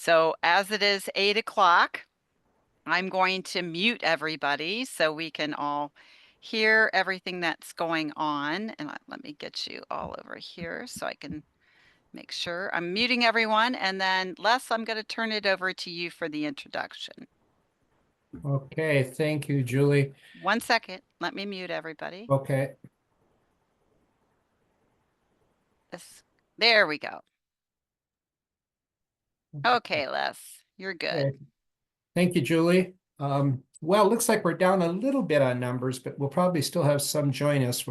So as it is 8 o'clock, I'm going to mute everybody so we can all hear everything that's going on. And let me get you all over here so I can make sure I'm muting everyone. And then Les, I'm going to turn it over to you for the introduction. Okay, thank you, Julie. 1 second. Let me mute everybody. Okay. There we go. Okay, Les, you're good. Okay. Thank you, Julie. Well, it looks like we're down a little bit on numbers, but we'll probably still have some join us.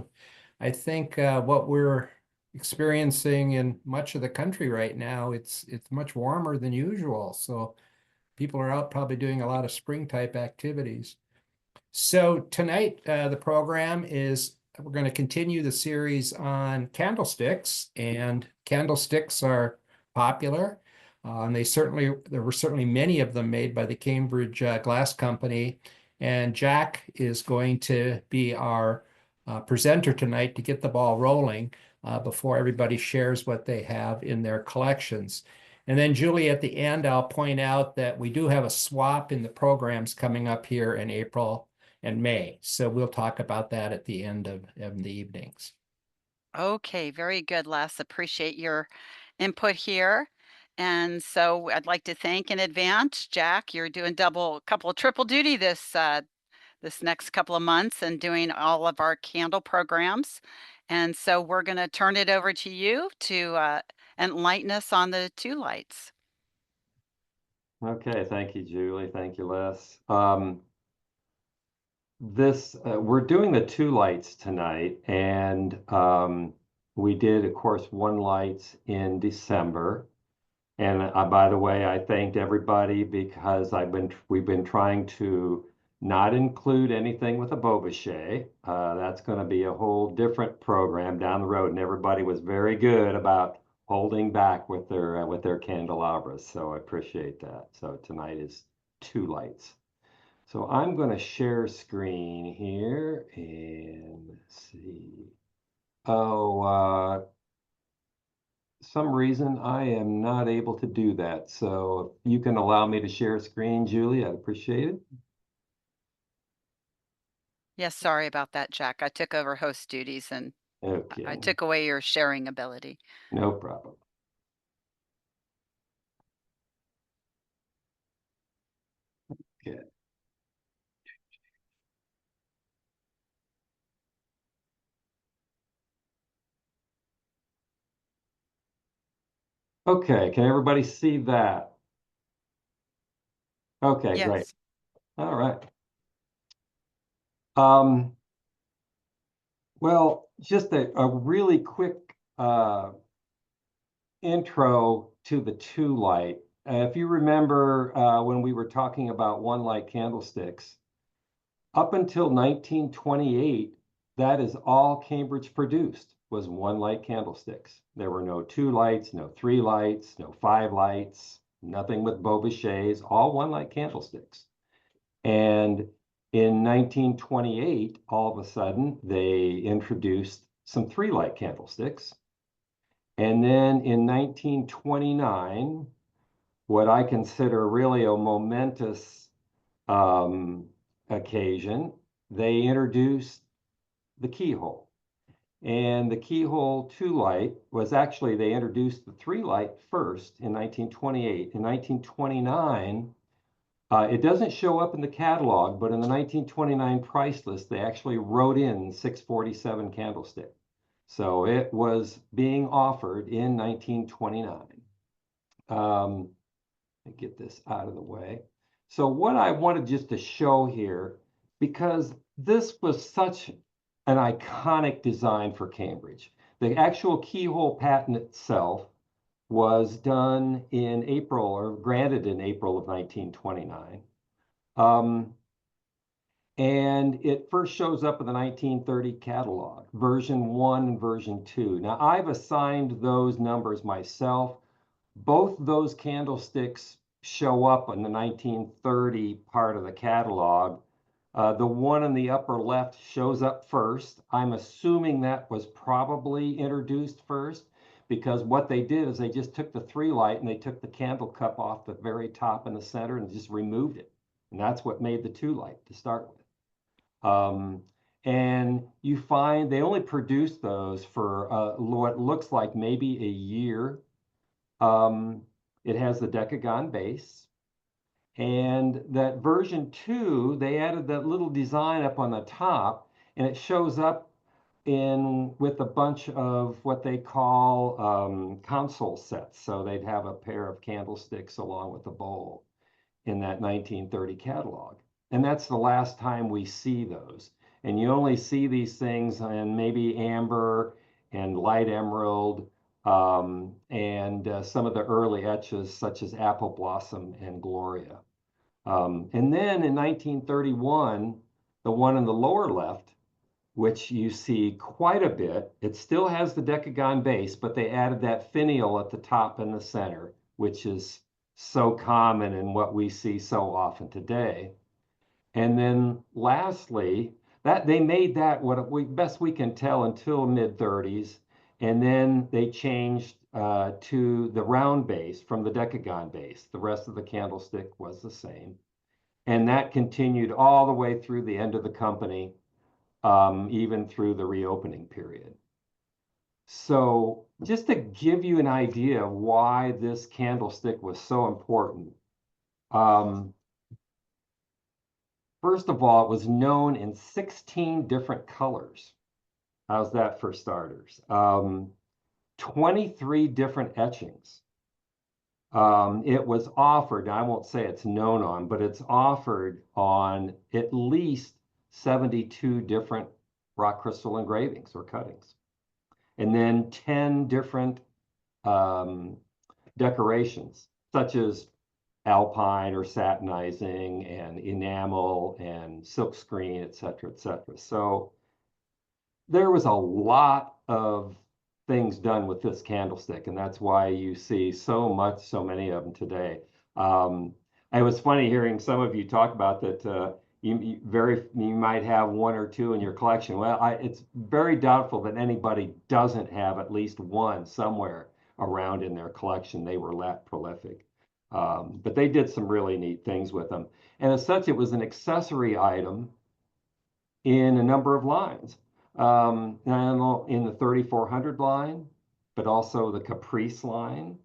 I think what we're experiencing in much of the country right now, it's much warmer than usual. So people are out probably doing a lot of spring type activities. So tonight, the program is we're going to continue the series on candlesticks, and candlesticks are popular. And there were certainly many of them made by the Cambridge Glass Company. And Jack is going to be our presenter tonight to get the ball rolling before everybody shares what they have in their collections. And then Julie, at the end, I'll point out that we do have a swap in the programs coming up here in April and May. So we'll talk about that at the end of the evenings. Okay, very good, Les. Appreciate your input here. And so I'd like to thank in advance, Jack. You're doing couple of triple duty this next couple of months and doing all of our candle programs. And so we're going to turn it over to you to enlighten us on the two lights. Okay, thank you, Julie. Thank you, Les. We're doing the two lights tonight, and we did, of course, one lights in December. And by the way, I thanked everybody because we've been trying to not include anything with a Beaubachet. That's going to be a whole different program down the road, and everybody was very good about holding back with their candelabras. So I appreciate that. So tonight is two lights. So I'm going to share screen here and let's see. Oh, some reason I am not able to do that. So if you can allow me to share screen, Julie, I'd appreciate it. Yes, sorry about that, Jack. I took over host duties and Okay. I took away your sharing ability. No problem. Okay. Okay, can everybody see that? Okay, great. Yes. All right. Um, well, just a really quick intro to the two light. If you remember when we were talking about one light candlesticks, up until 1928, that is all Cambridge produced was one light candlesticks. There were no two lights, no three lights, no five lights, nothing with Beaubachets, all one light candlesticks. And in 1928, all of a sudden, they introduced some three light candlesticks. And then in 1929, what I consider really a momentous occasion, they introduced the keyhole. And the keyhole two light was actually, they introduced the three light first in 1928. In 1929, it doesn't show up in the catalog, but in the 1929 price list, they actually wrote in 647 candlestick. So it was being offered in 1929. Let me get this out of the way. So what I wanted just to show here, because this was such an iconic design for Cambridge. The actual keyhole patent itself was done in April, or granted in April of 1929. And it first shows up in the 1930 catalog, version 1 and version 2. Now, I've assigned those numbers myself. Both those candlesticks show up in the 1930 part of the catalog. The one in the upper left shows up first. I'm assuming that was probably introduced first, because what they did is they just took the 3 light and they took the candle cup off the very top in the center and just removed it. And that's what made the 2 light to start with. And you find they only produced those for what looks like maybe a year. It has the decagon base. And that version 2, they added that little design up on the top, and it shows up with a bunch of what they call console sets. So they'd have a pair of candlesticks along with a bowl in that 1930 catalog. And that's the last time we see those. And you only see these things in maybe amber and light emerald, and some of the early etches such as Apple Blossom and Gloria. And then in 1931, the one in the lower left, which you see quite a bit, it still has the decagon base, but they added that finial at the top and the center, which is so common in what we see so often today. And then lastly, that they made that what we best we can tell until mid-30s, and then they changed to the round base from the decagon base. The rest of the candlestick was the same, and that continued all the way through the end of the company, even through the reopening period. So just to give you an idea of why this candlestick was so important, first of all, it was known in 16 different colors. How's that for starters? 23 different etchings. It was offered, I won't say it's known on, but it's offered on at least 72 different rock crystal engravings or cuttings. And then 10 different decorations, such as alpine or satinizing and enamel and silk screen, et cetera, et cetera. So there was a lot of things done with this candlestick, and that's why you see so many of them today. It was funny hearing some of you talk about that. You might have 1 or 2 in your collection. Well, it's very doubtful that anybody doesn't have at least 1 somewhere around in their collection. They were that prolific. But they did some really neat things with them. And as such, it was an accessory item in a number of lines. In the 3400 line, but also the Caprice line,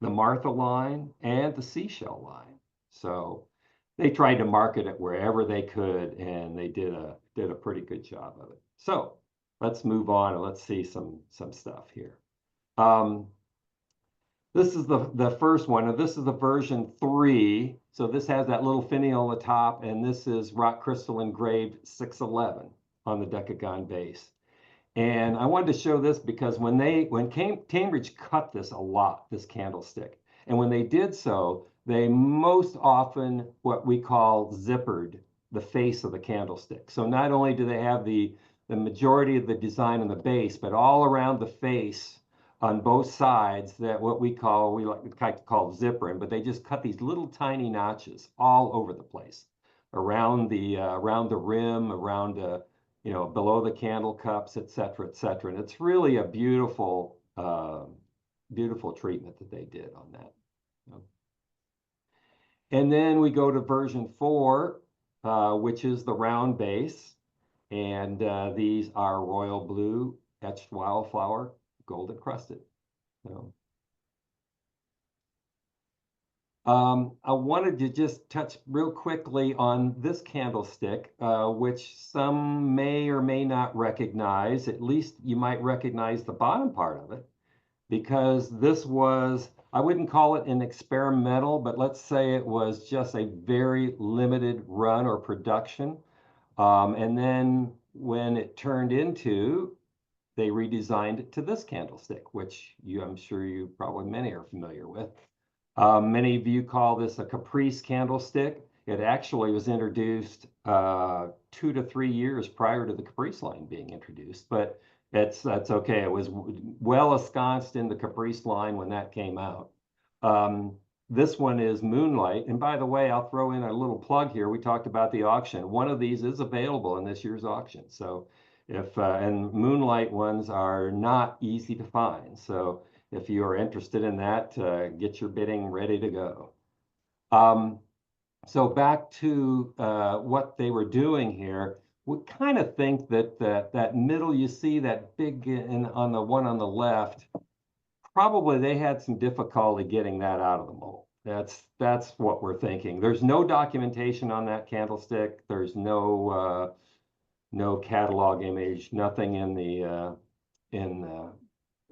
the Martha line, and the Seashell line. So they tried to market it wherever they could, and they did a pretty good job of it. So let's move on and let's see some stuff here. This is the first one, and this is the version 3. So this has that little finial on the top, and this is rock crystal engraved 611 on the decagon base. And I wanted to show this because when Cambridge cut this a lot, this candlestick, and when they did so, they most often what we call zippered the face of the candlestick. So not only do they have the majority of the design on the base, but all around the face on both sides, that what we like to call zippering, but they just cut these little tiny notches all over the place, around the rim, around below the candle cups, et cetera, et cetera. And it's really a beautiful, beautiful treatment that they did on that. And then we go to version 4, which is the round base. And these are royal blue, etched wildflower, golden crusted. I wanted to just touch real quickly on this candlestick, which some may or may not recognize. At least you might recognize the bottom part of it, because this was, I wouldn't call it an experimental, but let's say it was just a very limited run or production. And then when it turned into, they redesigned it to this candlestick, which I'm sure many are familiar with. Many of you call this a Caprice candlestick. It actually was introduced 2 to 3 years prior to the Caprice line being introduced, but that's okay. It was well ensconced in the Caprice line when that came out. This one is Moonlight. And by the way, I'll throw in a little plug here. We talked about the auction. One of these is available in this year's auction. So and Moonlight ones are not easy to find. So if you are interested in that, get your bidding ready to go. So back to what they were doing here, we kind of think that that middle, you see that big on the one on the left, probably they had some difficulty getting that out of the mold. That's what we're thinking. There's no documentation on that candlestick. There's no catalog image, nothing in the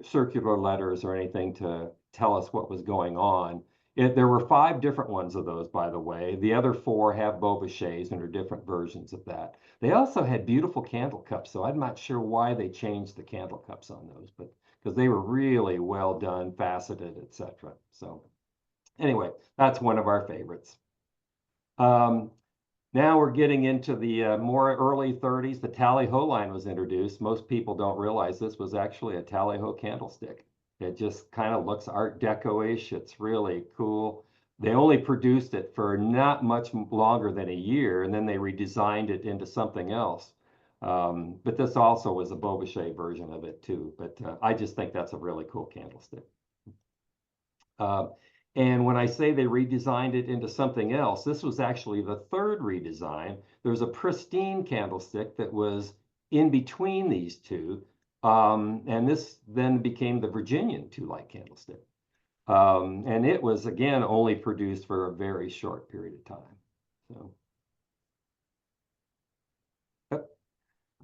circular letters or anything to tell us what was going on. There were 5 different ones of those, by the way. The other 4 have Beaubouchers and are different versions of that. They also had beautiful candle cups, so I'm not sure why they changed the candle cups on those, but because they were really well done, faceted, etc. So anyway, that's one of our favorites. Now we're getting into the more early 30s. The tally-ho line was introduced. Most people don't realize this was actually a tally-ho candlestick. It just kind of looks Art Deco-ish. It's really cool. They only produced it for not much longer than a year, and then they redesigned it into something else. But this also was a Beauboucher version of it too. But I just think that's a really cool candlestick. And when I say they redesigned it into something else, this was actually the 3rd redesign. There's a pristine candlestick that was in between these two. And this then became the Virginian 2-light candlestick. And it was, again, only produced for a very short period of time. So, yep.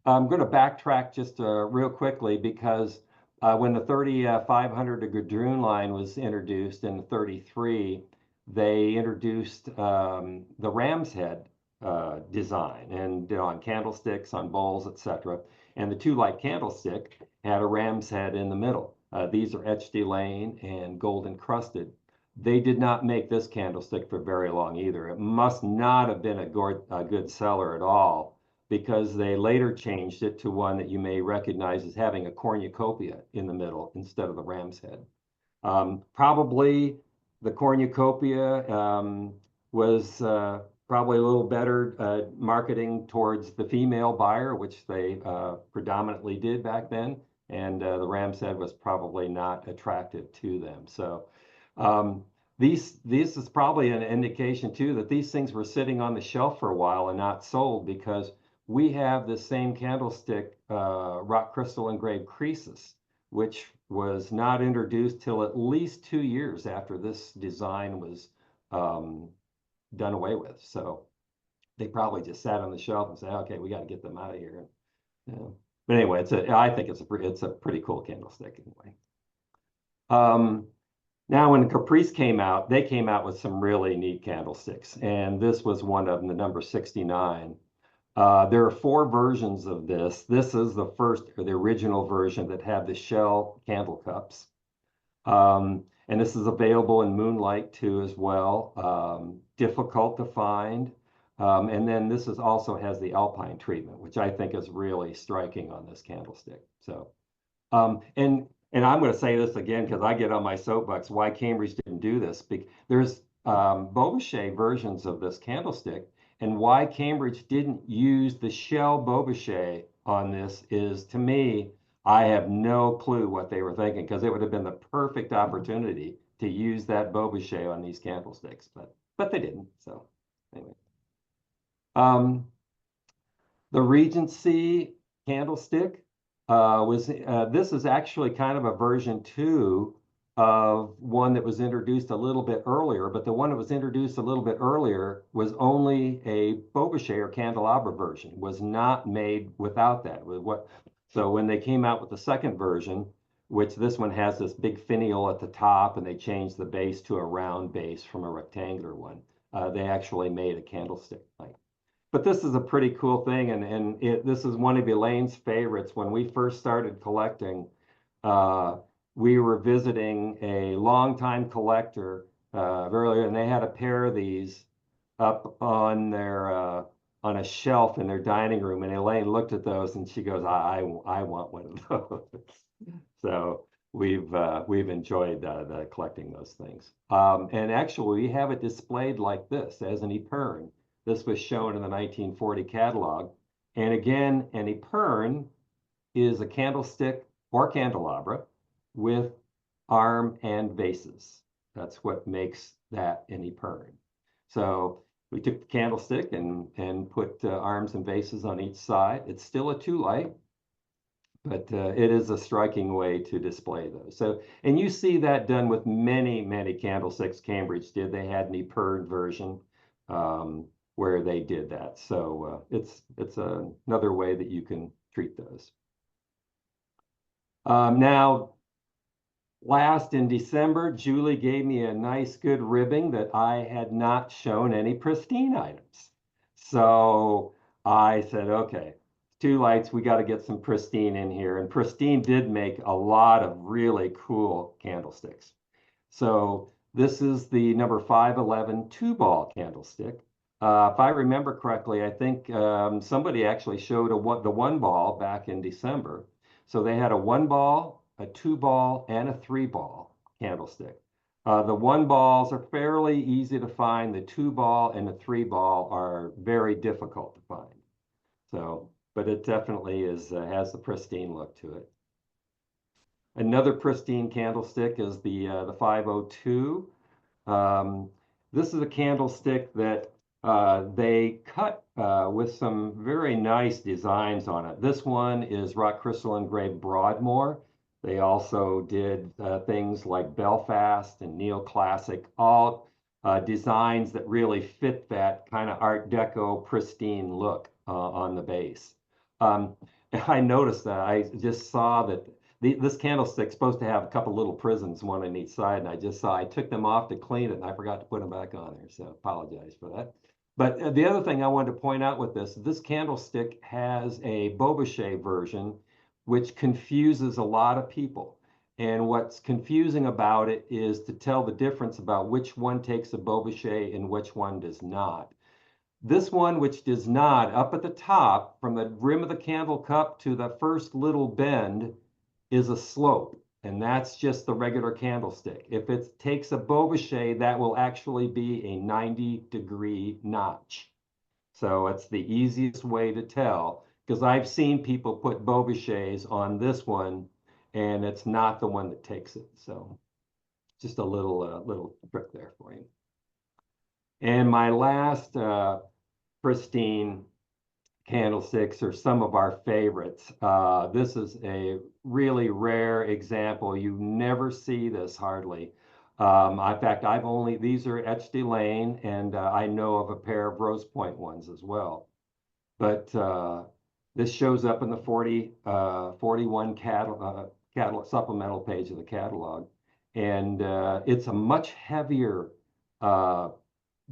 I'm going to backtrack just real quickly because when the 3500 Gadroon line was introduced in 33, they introduced the ram's head design and on candlesticks, on bowls, etc. And the 2-light candlestick had a ram's head in the middle. These are etched Elaine and gold encrusted. They did not make this candlestick for very long either. It must not have been a good seller at all, because they later changed it to one that you may recognize as having a cornucopia in the middle instead of the ram's head. Probably the cornucopia was probably a little better marketing towards the female buyer, which they predominantly did back then, and the ram's head was probably not attractive to them. So this is probably an indication too that these things were sitting on the shelf for a while and not sold, because we have the same candlestick, rock crystal engraved Croesus, which was not introduced till at least 2 years after this design was done away with. So they probably just sat on the shelf and said, okay, we got to get them out of here. Yeah. But anyway, I think it's a pretty cool candlestick anyway. Now, when Caprice came out, they came out with some really neat candlesticks, and this was one of them, the number 69. There are 4 versions of this. This is the first, or the original version that had the shell candle cups. And this is available in Moonlight too as well. Difficult to find. And then this is also has the Alpine treatment, which I think is really striking on this candlestick. So, and I'm going to say this again because I get on my soapbox why Cambridge didn't do this. There's Beauboucher versions of this candlestick, and why Cambridge didn't use the shell Beauboucher on this is, to me, I have no clue what they were thinking, because it would have been the perfect opportunity to use that Beauboucher on these candlesticks, but they didn't. So anyway, the Regency candlestick this is actually kind of a version 2 of one that was introduced a little bit earlier, but the one that was introduced a little bit earlier was only a Beauboucher or candelabra version, was not made without that. So when they came out with the second version, which this one has this big finial at the top, and they changed the base to a round base from a rectangular one, they actually made a candlestick like. But this is a pretty cool thing, and this is one of Elaine's favorites. When we first started collecting, we were visiting a longtime collector earlier, and they had a pair of these up on their on a shelf in their dining room. And Elaine looked at those, and she goes, "I want one of those." So we've enjoyed collecting those things. And actually, we have it displayed like this as an Epergne. This was shown in the 1940 catalog. And again, an Epergne is a candlestick or candelabra with arm, and vases. That's what makes that an Epergne. So we took the candlestick and put arms and vases on each side. It's still a 2-light, but it is a striking way to display those. So, and you see that done with many, many candlesticks. Cambridge did. They had an Epergne version where they did that. So it's another way that you can treat those. Now, last in December, Julie gave me a nice good ribbing that I had not shown any pristine items. So I said, okay, 2 lights, we got to get some pristine in here. And pristine did make a lot of really cool candlesticks. So this is the number 511 2-ball candlestick. If I remember correctly, I think somebody actually showed the 1-ball back in December. So they had a 1-ball, a 2-ball, and a 3-ball candlestick. The 1-balls are fairly easy to find. The 2-ball and the 3-ball are very difficult to find. So, but it definitely is has the pristine look to it. Another pristine candlestick is the 502. This is a candlestick that they cut with some very nice designs on it. This one is rock crystal engraved Broadmoor. They also did things like Belfast and Neoclassic, all designs that really fit that kind of Art Deco pristine look on the base. I noticed that. I just saw that this candlestick's supposed to have a couple little prisms, one on each side, and I took them off to clean it, and I forgot to put them back on there, so apologize for that. But the other thing I wanted to point out with this candlestick has a Beaubochet version, which confuses a lot of people. And what's confusing about it is to tell the difference about which one takes a Beaubochet and which one does not. This one, which does not, up at the top, from the rim of the candle cup to the first little bend, is a slope, and that's just the regular candlestick. If it takes a Beaubochet, that will actually be a 90-degree notch. So it's the easiest way to tell, because I've seen people put Beaubochets on this one, and it's not the one that takes it. So just a little trick there for you. And my last pristine candlesticks are some of our favorites. This is a really rare example. You never see this hardly. In fact, these are etched Elaine, and I know of a pair of Rose Point ones as well. But this shows up in the 41 supplemental page of the catalog. And it's a much heavier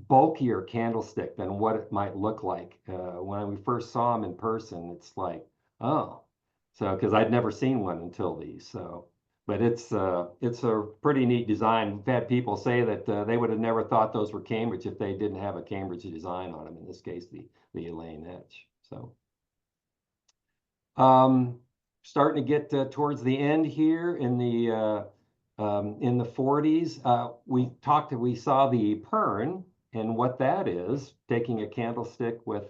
bulkier candlestick than what it might look like. When we first saw them in person, it's like, oh, so because I'd never seen one until these. So, but it's a pretty neat design. We've had people say that they would have never thought those were Cambridge if they didn't have a Cambridge design on them. In this case, the Elaine etch. So, starting to get towards the end here in the 40s. We saw the Epergne. And what that is, taking a candlestick with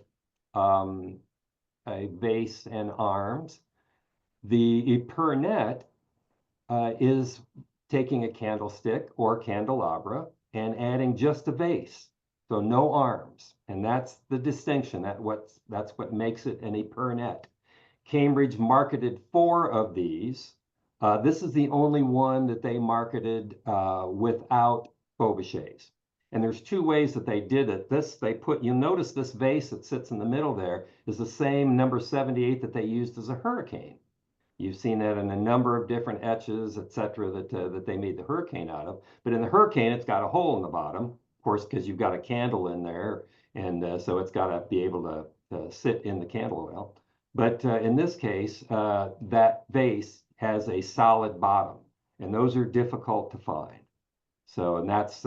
a base and arms. The Epernette is taking a candlestick or candelabra and adding just a base, so no arms. And that's the distinction. That's what makes it an Epernette. Cambridge marketed 4 of these. This is the only one that they marketed without Beaubochets. And there's 2 ways that they did it. You'll notice this vase that sits in the middle there is the same number 78 that they used as a hurricane. You've seen that in a number of different etches, etc., that they made the hurricane out of. But in the hurricane, it's got a hole in the bottom, of course, because you've got a candle in there, and so it's got to be able to sit in the candle oil. But in this case, that vase has a solid bottom, and those are difficult to find. So, and that's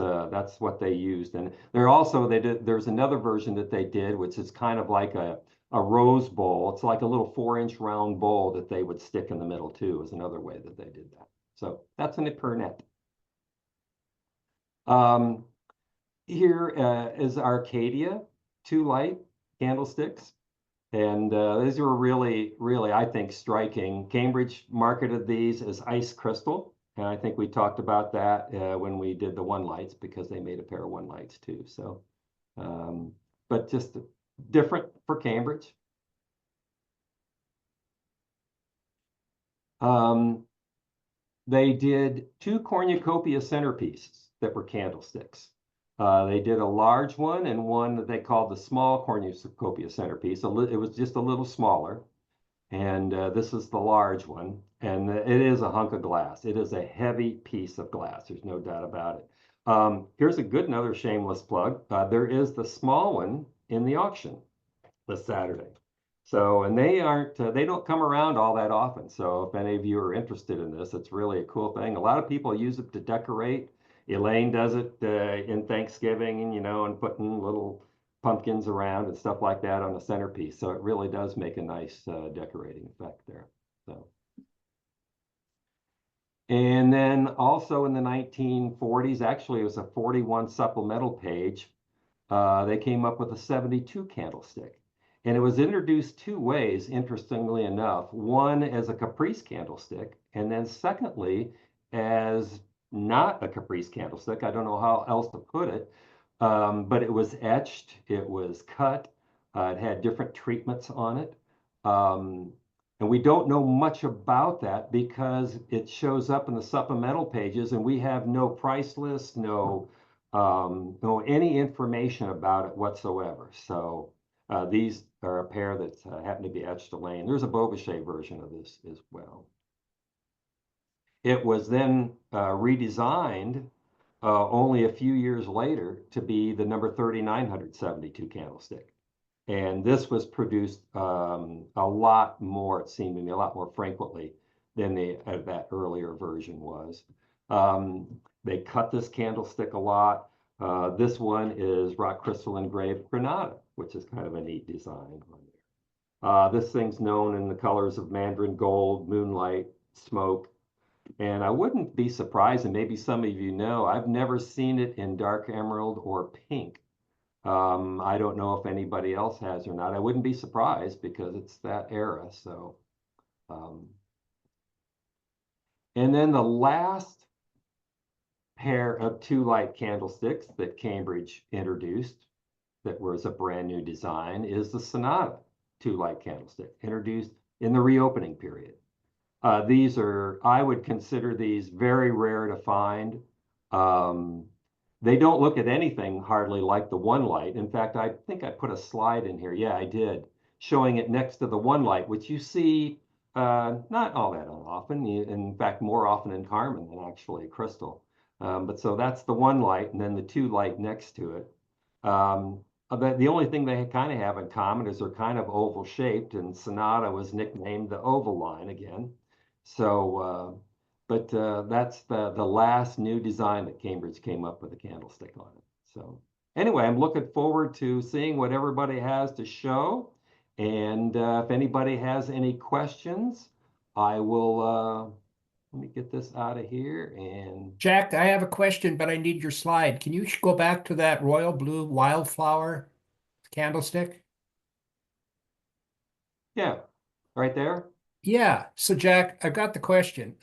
what they used. And there's another version that they did, which is kind of like a rose bowl. It's like a little 4-inch round bowl that they would stick in the middle too, is another way that they did that. So that's an Epernette. Here is Arcadia 2-light candlesticks. And these were really, really, I think, striking. Cambridge marketed these as ice crystal. And I think we talked about that when we did the one lights, because they made a pair of one lights too. So, but just different for Cambridge. They did 2 cornucopia centerpieces that were candlesticks. They did a large one and one that they called the small cornucopia centerpiece. It was just a little smaller. And this is the large one. And it is a hunk of glass. It is a heavy piece of glass. There's no doubt about it. Here's a good, another shameless plug. There is the small one in the auction this Saturday. So, and they don't come around all that often. So if any of you are interested in this, it's really a cool thing. A lot of people use it to decorate. Elaine does it in Thanksgiving, and, and putting little pumpkins around and stuff like that on the centerpiece. So it really does make a nice decorating effect there. So. And then also in the 1940s, actually it was a 41 supplemental page, they came up with a 72 candlestick. And it was introduced 2 ways, interestingly enough. One as a caprice candlestick, and then secondly, as not a caprice candlestick. I don't know how else to put it, but it was etched, it was cut, it had different treatments on it. And we don't know much about that because it shows up in the supplemental pages, and we have no price list, no any information about it whatsoever. So these are a pair that happen to be etched to Lane. There's a Beauboucher version of this as well. It was then redesigned only a few years later to be the number 3972 candlestick. And this was produced a lot more, it seemed to me, a lot more frequently than that earlier version was. They cut this candlestick a lot. This one is rock crystal engraved granada, which is kind of a neat design on there. This thing's known in the colors of mandarin gold, moonlight, smoke. And I wouldn't be surprised, and maybe some of you know, I've never seen it in dark emerald or pink. I don't know if anybody else has or not. I wouldn't be surprised because it's that era. So, and then the last pair of 2 light candlesticks that Cambridge introduced that was a brand new design is the Sonata 2 light candlestick, introduced in the reopening period. These are, I would consider these very rare to find. They don't look at anything hardly like the one light. In fact, I think I put a slide in here. Yeah, I did, showing it next to the one light, which you see not all that often. In fact, more often in Carmen than actually crystal. But so that's the one light, and then the 2 light next to it. The only thing they kind of have in common is they're kind of oval shaped, and Sonata was nicknamed the oval line again. So, but that's the last new design that Cambridge came up with a candlestick on it. So anyway, I'm looking forward to seeing what everybody has to show. And if anybody has any questions, I will, let me get this out of here. And Jack, I have a question, but I need your slide. Can you go back to that royal blue wildflower candlestick? yeah, right there. Yeah. So Jack, I've got the question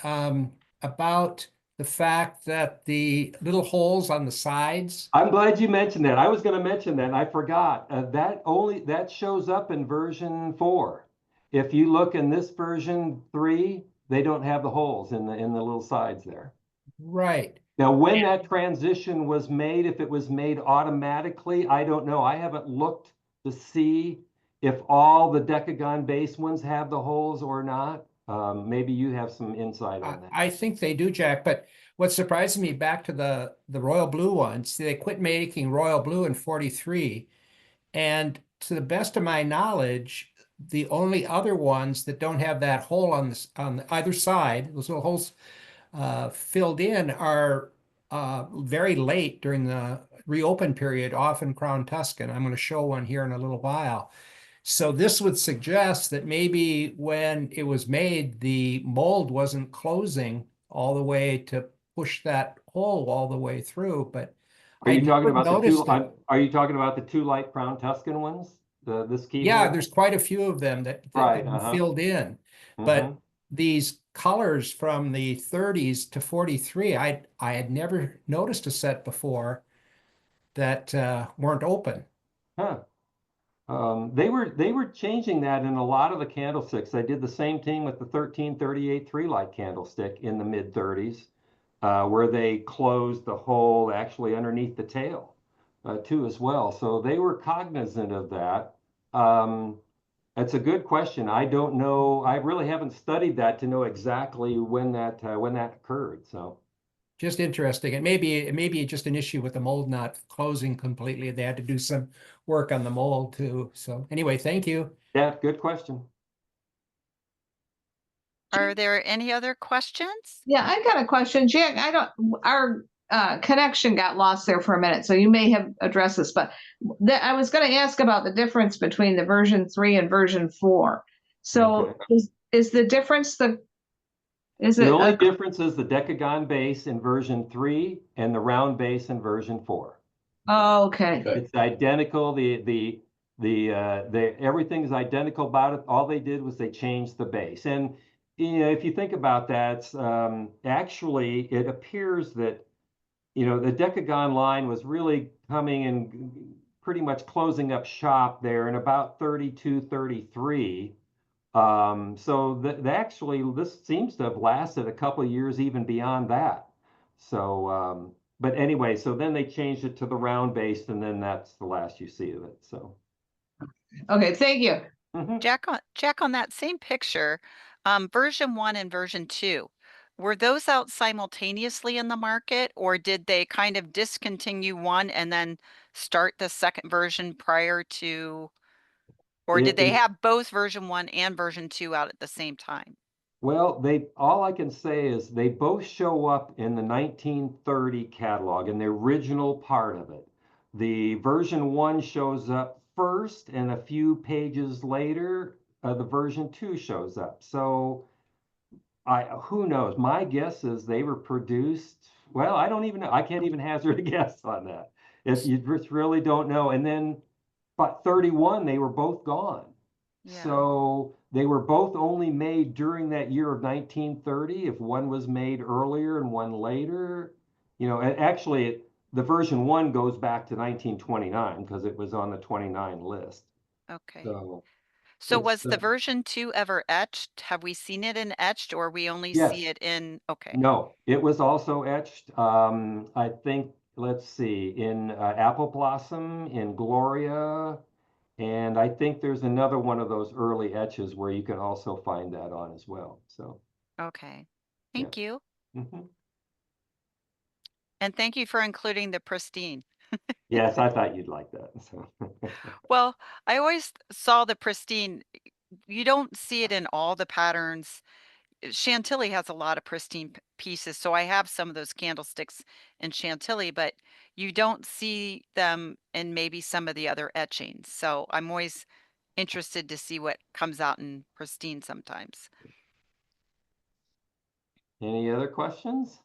about the fact that the little holes on the sides. I'm glad you mentioned that. I was going to mention that and I forgot. That shows up in version 4. If you look in this version 3, they don't have the holes in the little sides there. Right. Now, when that transition was made, if it was made automatically, I don't know. I haven't looked to see if all the decagon base ones have the holes or not. Maybe you have some insight on that. I think they do, Jack. But what surprised me back to the royal blue ones, they quit making royal blue in 43. And to the best of my knowledge, the only other ones that don't have that hole on either side, those little holes filled in, are very late during the reopen period, often Crown Tuscan. I'm going to show one here in a little while. So this would suggest that maybe when it was made, the mold wasn't closing all the way to push that hole all the way through. But Are you talking about the 2? it. Are you talking about the 2 light Crown Tuscan ones? This keyhole? Yeah, there's quite a few of them that Right, filled in. Mhm. But these colors from the 30s to 43, I had never noticed a set before that weren't open. Huh. They were changing that in a lot of the candlesticks. They did the same thing with the 1338 3-light candlestick in the mid 30s, where they closed the hole actually underneath the tail too as well. So they were cognizant of that. That's a good question. I don't know. I really haven't studied that to know exactly when that occurred. So Just interesting. It may be just an issue with the mold not closing completely. They had to do some work on the mold too. So anyway, thank you. yeah, good question. Are there any other questions? Yeah, I got a question, Jack. Our connection got lost there for a minute, so you may have addressed this, but I was going to ask about the difference between the version 3 and version 4. So Okay. is the difference is The it only difference is the decagon base in version 3 and the round base in version 4. Oh, okay. It's identical. The everything's identical about it. All they did was they changed the base. And you know, if you think about that, actually it appears that the decagon line was really coming and pretty much closing up shop there in about 32, 33. So actually, this seems to have lasted a couple of years even beyond that. So, but anyway, so then they changed it to the round base, and then that's the last you see of it. So, Okay, thank you. Jack, on that same picture, version 1 and version 2, were those out simultaneously in the market, or did they kind of discontinue one and then start the second version prior to, or did they have both version 1 and version 2 out at the same time? Well, all I can say is they both show up in the 1930 catalog in the original part of it. The version 1 shows up first, and a few pages later, the version 2 shows up. So who knows? My guess is they were produced. Well, I don't even know. I can't even hazard a guess on that. If you just really don't know. And then, but 31, they were both gone. Yeah. So they were both only made during that year of 1930. If one was made earlier and one later, and actually the version 1 goes back to 1929 because it was on the 29 list. Okay. So So it's was the version 2 ever etched? Have we seen it in etched, or we only yes. see it in, okay. No, it was also etched. I think, let's see, in Apple Blossom, in Gloria, and I think there's another one of those early etches where you can also find that on as well. So, Okay. yeah. Thank you. Mhm. And thank you for including the pristine. Yes, I thought you'd like that. So. Well, I always saw the pristine. You don't see it in all the patterns. Chantilly has a lot of pristine pieces, so I have some of those candlesticks in Chantilly, but you don't see them in maybe some of the other etchings. So I'm always interested to see what comes out in pristine sometimes. Any other questions?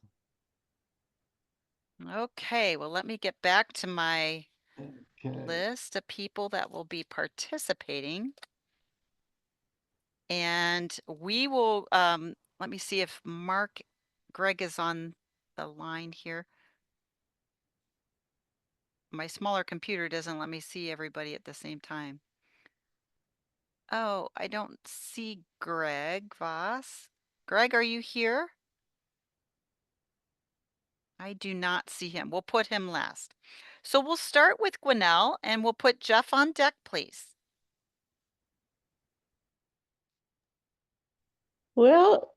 Okay, well, let me get back to my Okay. list of people that will be participating. And we will, let me see if Greg is on the line here. My smaller computer doesn't let me see everybody at the same time. Oh, I don't see Greg Voss. Greg, are you here? I do not see him. We'll put him last. So we'll start with Gwinnell and we'll put Jeff on deck, please. Well,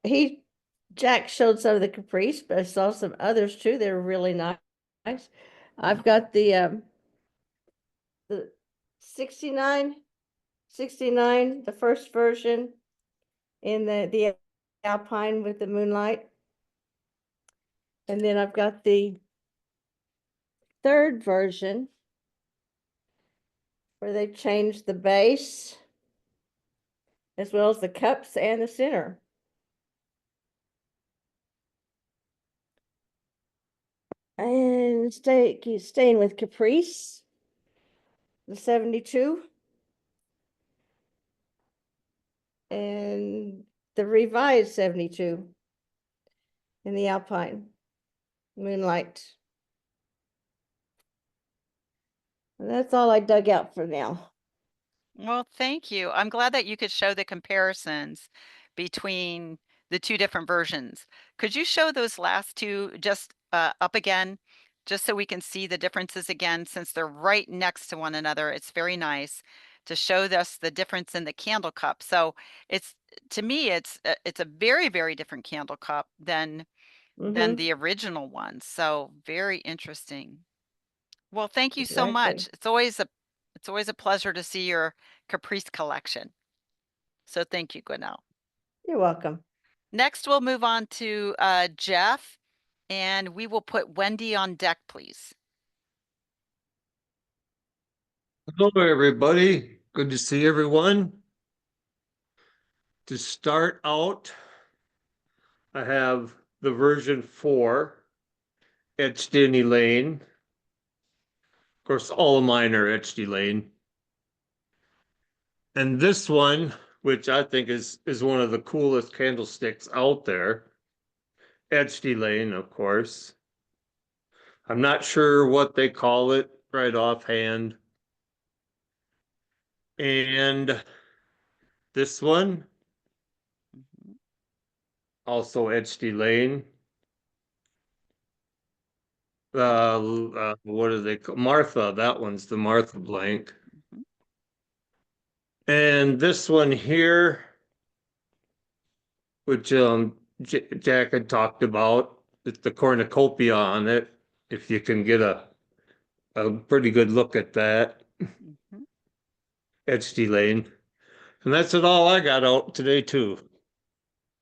Jack showed some of the Caprice, but I saw some others too. They were really nice. I've got the 69, the first version in the Alpine with the moonlight. And then I've got the third version where they changed the base as well as the cups and the center. And keep staying with Caprice, the 72. And the revised 72 in the Alpine Moonlight. And that's all I dug out for now. Well, thank you. I'm glad that you could show the comparisons between the two different versions. Could you show those last two just up again, just so we can see the differences again, since they're right next to one another? It's very nice to show us the difference in the candle cup. So it's, to me, it's a very, very different candle cup than Mhm, the original one. So very interesting. Well, thank you so much. exactly. It's always a pleasure to see your Caprice collection. So thank you, Gwinnell. You're welcome. Next, we'll move on to Jeff, and we will put Wendy on deck, please. Hello, everybody. Good to see everyone. To start out, I have the version 4 etched in Elaine. Of course, all of mine are etched Elaine. And this one, which I think is one of the coolest candlesticks out there, etched Elaine, of course. I'm not sure what they call it right offhand. And this one, Mhm, also etched Elaine. What do they call Martha? That one's the Martha blank. mhm. And this one here, which Jack had talked about, it's the cornucopia on it. If you can get a pretty good look at that, Mhm. etched Lane. And that's it all I got out today too.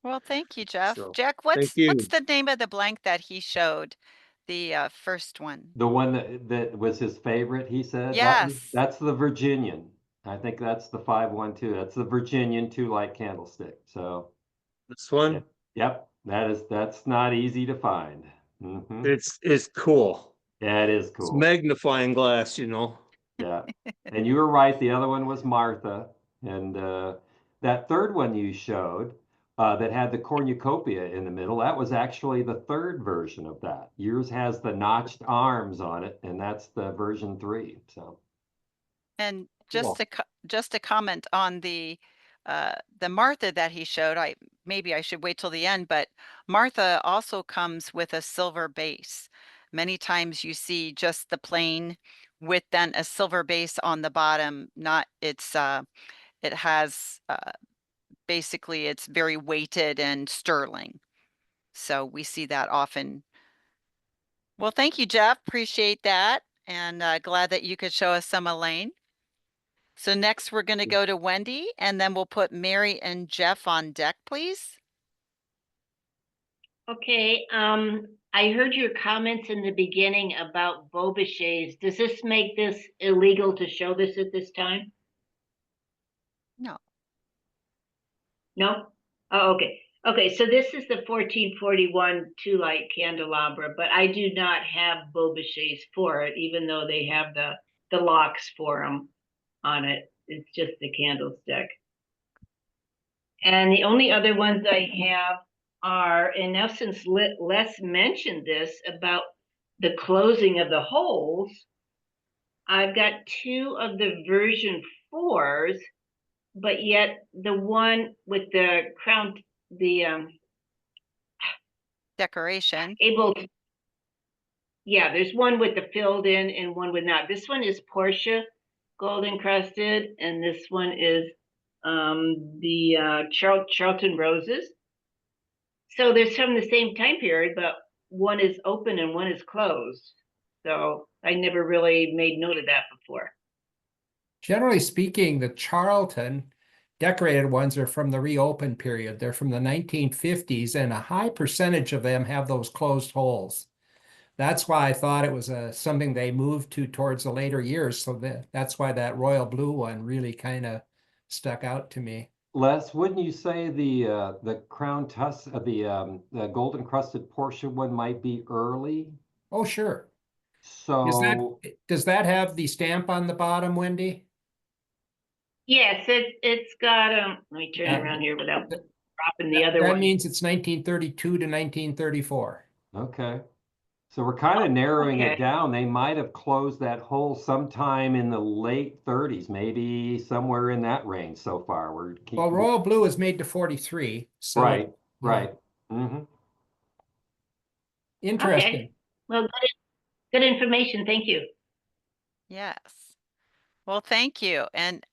Well, thank you, Jeff. So Jack, thank what's you. the name of the blank that he showed? The first one. The one that was his favorite, he said, Yes. that's the Virginian. I think that's the 512. That's the Virginian 2-light candlestick. So, This one, yep, that's not easy to find. Hmm. it's cool. Yeah, it is It's cool. magnifying glass, you know. Yeah. And you were right. The other one was Martha. And that third one you showed that had the cornucopia in the middle, that was actually the third version of that. Yours has the notched arms on it, and that's the version 3. So And Cool. just to comment on the Martha that he showed, maybe I should wait till the end, but Martha also comes with a silver base. Many times you see just the plain with then a silver base on the bottom. Not it has basically it's very weighted and sterling. So we see that often. Well, thank you, Jeff. Appreciate that, and glad that you could show us some Elaine. So next we're going to go to Wendy, and then we'll put Mary and Jeff on deck, please. Okay, I heard your comments in the beginning about Bobichets. Does this make this illegal to show this at this time? No. No? Oh, okay. Okay, so this is the 1441 two-light candelabra, but I do not have Bobichets for it, even though they have the locks for them on it. It's just the candlestick. And the only other ones I have are, and now since Les mentioned this about the closing of the holes, I've got 2 of the version 4s, but yet the one with the crown, the Decoration. yeah, there's one with the filled in and one with not. This one is Portia gold encrusted, and this one is the Charlton Roses. So they're from the same time period, but one is open and one is closed. So I never really made note of that before. Generally speaking, the Charlton decorated ones are from the reopen period. They're from the 1950s, and a high percentage of them have those closed holes. That's why I thought it was something they moved to towards the later years. So that's why that royal blue one really kind of stuck out to me. Les, wouldn't you say the crown tusk, the gold encrusted Portia one might be early? Oh, sure. So Does that have the stamp on the bottom, Wendy? Yes, it's got let me turn it around here without dropping the other That one. means it's 1932 to 1934. Okay. So we're kind of narrowing it Okay. down. They might have closed that hole sometime in the late 30s, maybe somewhere in that range so far. We're Well, royal blue is made to 43, so right, yeah. right. Hmm. Interesting. Okay. Well, good information. Thank you. Yes. Well, thank you. And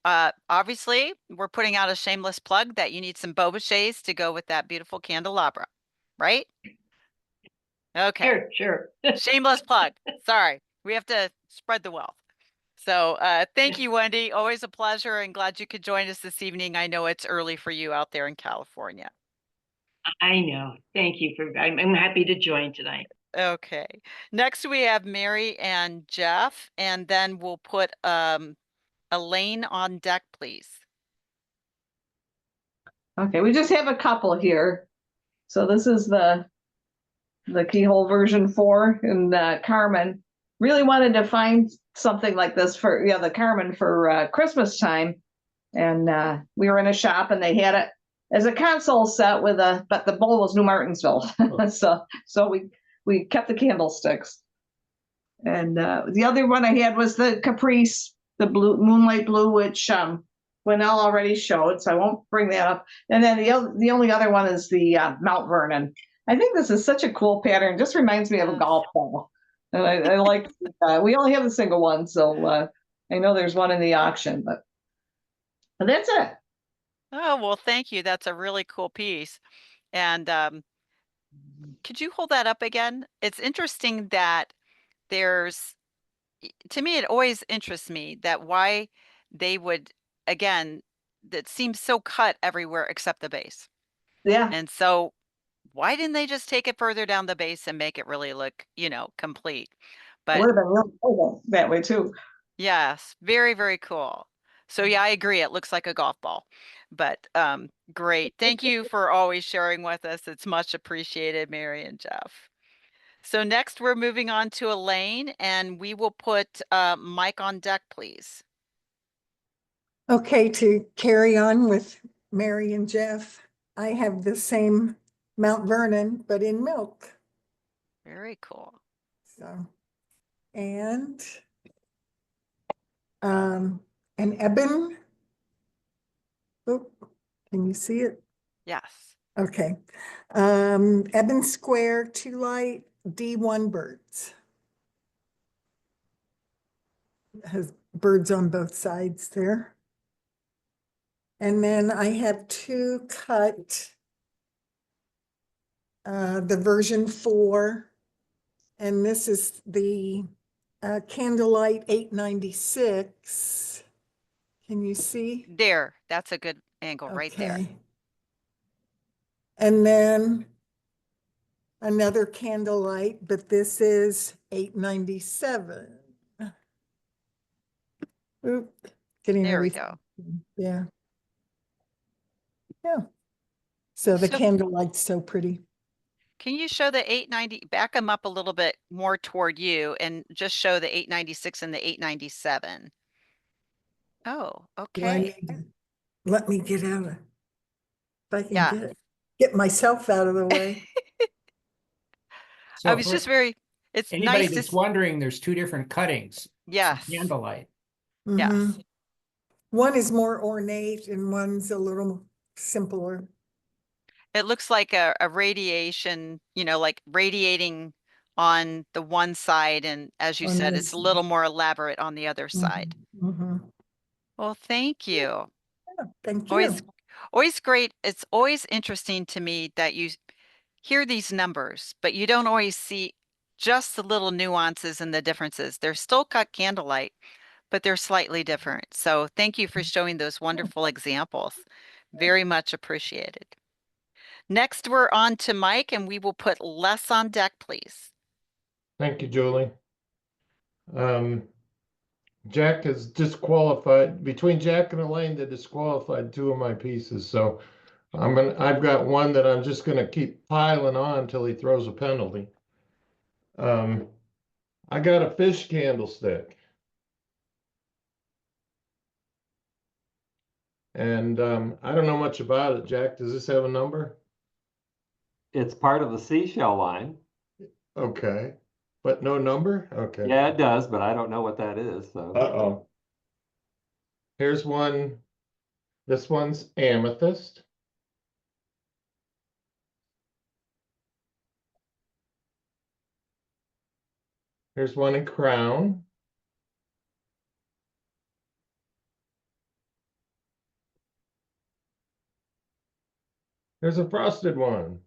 obviously, we're putting out a shameless plug that you need some boba shades to go with that beautiful candelabra, right? Okay. Sure, sure. Shameless plug. Sorry. We have to spread the wealth. So thank you, Wendy. Always a pleasure and glad you could join us this evening. I know it's early for you out there in California. I know. Thank you I'm happy to join tonight. Okay. Next we have Mary and Jeff, and then we'll put Elaine on deck, please. Okay, we just have a couple here. So this is the keyhole version 4, and Carmen really wanted to find something like this for the Carmen for Christmas time, and we were in a shop and they had it as a console set with but the bowl was New Martinsville, so we kept the candlesticks, and the other one I had was the Caprice, the blue moonlight blue, which Gwinnell already showed, so I won't bring that up. And then the only other one is the Mount Vernon. I think this is such a cool pattern. Just reminds me of a Yes. golf ball. And I like, we only have the single one, so I know there's one in the auction, but that's it. Oh, well, thank you. That's a really cool piece. And could you hold that up again? It's interesting that to me, it always interests me that why they would, again, that seems so cut everywhere except the base. Yeah, And so why didn't they just take it further down the base and make it really look, complete? it But would have been really cool that way too. yes, very, very cool. So yeah, I agree. It looks like a golf ball, but great. Thank you for always sharing with us. It's much appreciated, Mary and Jeff. So next we're moving on to Elaine, and we will put Mike on deck, please. Okay, to carry on with Mary and Jeff, I have the same Mount Vernon, but in milk. Very cool. So, and an ebon. Oh, can you see it? Yes. Okay. Ebon square, 2 light, D1 birds. It has birds on both sides there. And then I have 2 cut, the version 4, and this is the candlelight 896. Can you see? There, that's a good angle right there. Okay. And then another candlelight, but this is 897. Oop, getting There we ready. go. Yeah. Yeah. So the So candlelight's so pretty. can you show the 890, back them up a little bit more toward you and just show the 896 and the 897? Oh, Do I okay. need to let me get out of, if I can Yeah. get myself out of the way. I So was for just it's anybody nice to, that's wondering, there's 2 different cuttings. for yes, Candlelight. yes. Mhm. One is more ornate and one's a little simpler. It looks like a radiation, like radiating on the one side. And as you On said, this it's a little more elaborate on the other one. side. Mhm. Well, thank you. Yeah, thank Always, you. always great. It's always interesting to me that you hear these numbers, but you don't always see just the little nuances and the differences. They're still cut candlelight, but they're slightly different. So thank you for showing those wonderful examples. Very much appreciated. Next, we're on to Mike, and we will put Les on deck, please. Thank you, Julie. Jack is disqualified. Between Jack and Elaine, they disqualified 2 of my pieces. So I've got one that I'm just gonna keep piling on until he throws a penalty. I got a fish candlestick. And I don't know much about it. Jack, does this have a number? It's part of the seashell line. Okay, but no number? Okay. Yeah, it does, but I don't know what that is, so. Uh-oh. Here's one. This one's amethyst. Here's one in crown. There's a frosted one.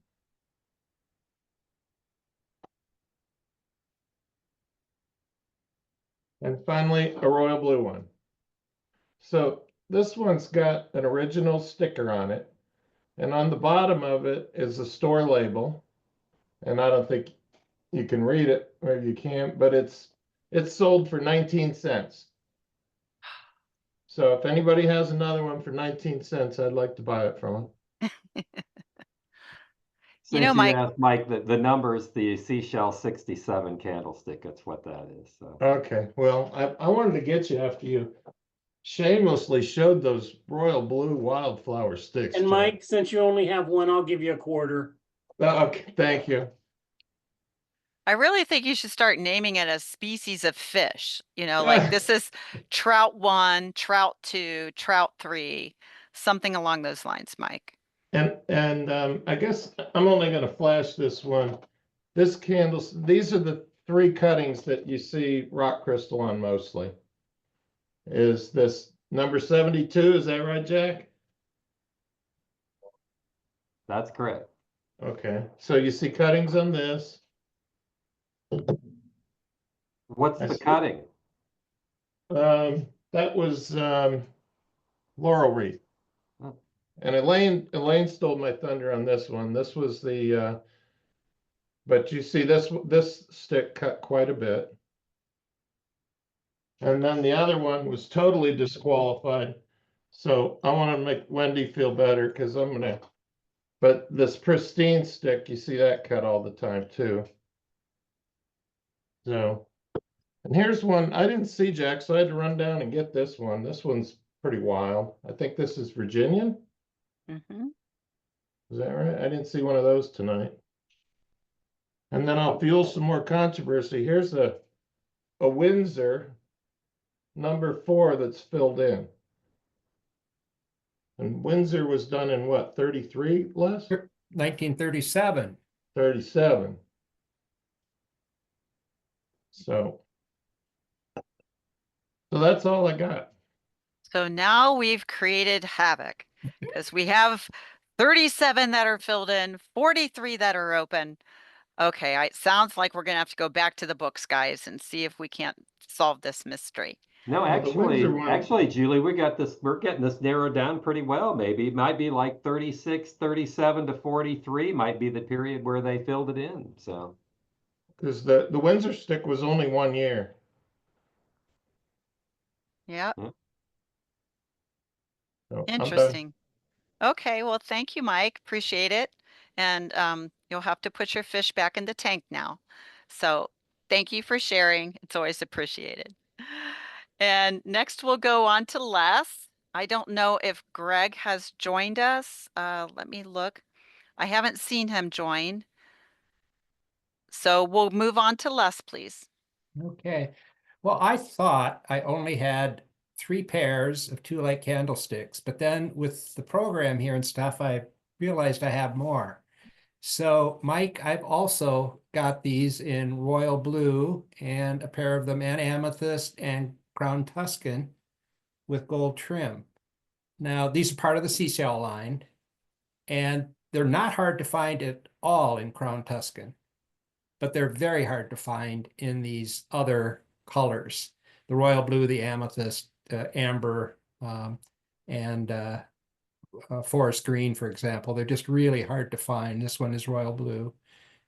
And finally, a royal blue one. So this one's got an original sticker on it. And on the bottom of it is a store label. And I don't think you can read it, maybe you can't, but it's sold for 19 cents. So if anybody has another one for 19 cents, I'd like to buy it from them. You know, Since you Mike, asked Mike, the number is the seashell 67 candlestick. That's what that is. So. Okay, well, I wanted to get you after you shamelessly showed those royal blue wildflower sticks. And Jack. Mike, since you only have one, I'll give you a quarter. Okay, thank you. I really think you should start naming it as species of fish. You know, like this is trout 1, trout 2, trout 3, something along those lines, Mike. And I guess I'm only going to flash this one. This candles, these are the 3 cuttings that you see rock crystal on mostly. Is this number 72? Is that right, Jack? That's correct. Okay, so you see cuttings on this. What's the cutting? That was laurel wreath. Oh. And Elaine stole my thunder on this one. This was the but you see this stick cut quite a bit. And then the other one was totally disqualified. So I want to make Wendy feel better because I'm gonna, but this pristine stick, you see that cut all the time too. So, and here's one I didn't see, Jack, so I had to run down and get this one. This one's pretty wild. I think this is Virginian. Mm-hmm. Is that right? I didn't see one of those tonight. And then I'll fuel some more controversy. Here's a Windsor number 4 that's filled in. And Windsor was done in what, 33 less? 1937. 37. So that's all I got. So now we've created havoc because we have 37 that are filled in, 43 that are open. Okay, it sounds like we're gonna have to go back to the books, guys, and see if we can't solve this mystery. No, Well, the Windsor one- actually, Julie, we're getting this narrowed down pretty well. Maybe it might be like 36, 37 to 43 might be the period where they filled it in. So Because the Windsor stick was only 1 year. Yeah, So I'm done. interesting. Okay, well, thank you, Mike. Appreciate it. And you'll have to put your fish back in the tank now. So thank you for sharing. It's always appreciated. And next we'll go on to Les. I don't know if Greg has joined us. Let me look. I haven't seen him join. So we'll move on to Les, please. Okay. Well, I thought I only had 3 pairs of 2 light candlesticks, but then with the program here and stuff, I realized I have more. So, Mike, I've also got these in royal blue and a pair of them in amethyst and crown Tuscan with gold trim. Now, these are part of the seashell line, and they're not hard to find at all in crown Tuscan, but they're very hard to find in these other colors. The royal blue, the amethyst, amber, and forest green, for example. They're just really hard to find. This one is royal blue.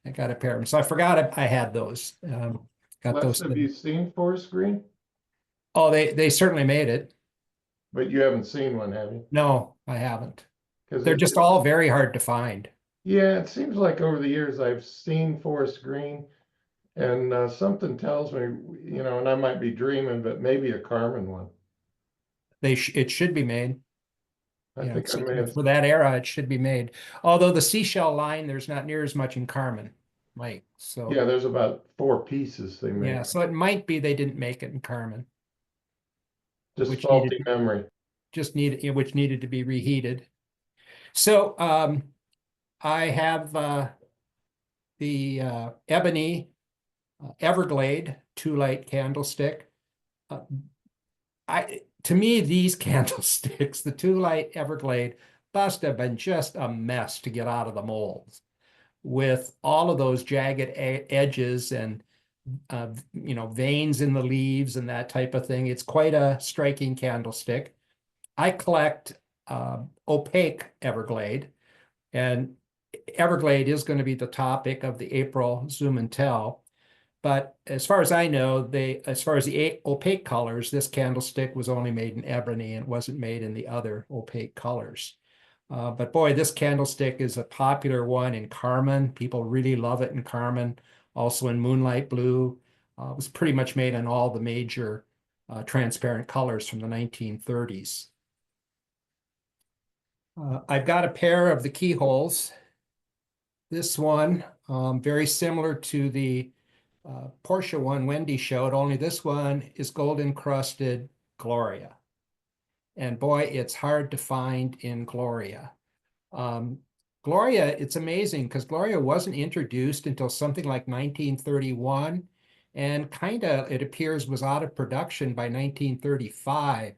I got a pair of them. So I forgot I had those. Got Les, those. have you seen forest green? Oh, they certainly made it. But you haven't seen one, have you? No, I haven't. 'Cause They're just all very hard to find. Yeah, it seems like over the years I've seen forest green, and something tells me, and I might be dreaming, but maybe a Carmen one. It should be made. I Yeah, think I may have, for that era, it should be made. Although the seashell line, there's not near as much in Carmen, Mike. So yeah, there's about 4 pieces they made. yeah, so it might be they didn't make it in Carmen, Just which faulty memory. which needed to be reheated. So I have the ebony Everglade 2-light candlestick. To me, these candlesticks, the 2-light Everglade, must have been just a mess to get out of the molds, with all of those jagged edges and veins in the leaves and that type of thing. It's quite a striking candlestick. I collect opaque Everglade, and Everglade is going to be the topic of the April Zoom and Tell. But as far as I know, as far as the opaque colors, this candlestick was only made in ebony and wasn't made in the other opaque colors. But boy, this candlestick is a popular one in Carmen. People really love it in Carmen. Also in Moonlight Blue. It was pretty much made in all the major transparent colors from the 1930s. I've got a pair of the keyholes. This one, very similar to the Portia one Wendy showed, only this one is gold encrusted Gloria. And boy, it's hard to find in Gloria. Gloria, it's amazing because Gloria wasn't introduced until something like 1931, and kind of, it appears, was out of production by 1935.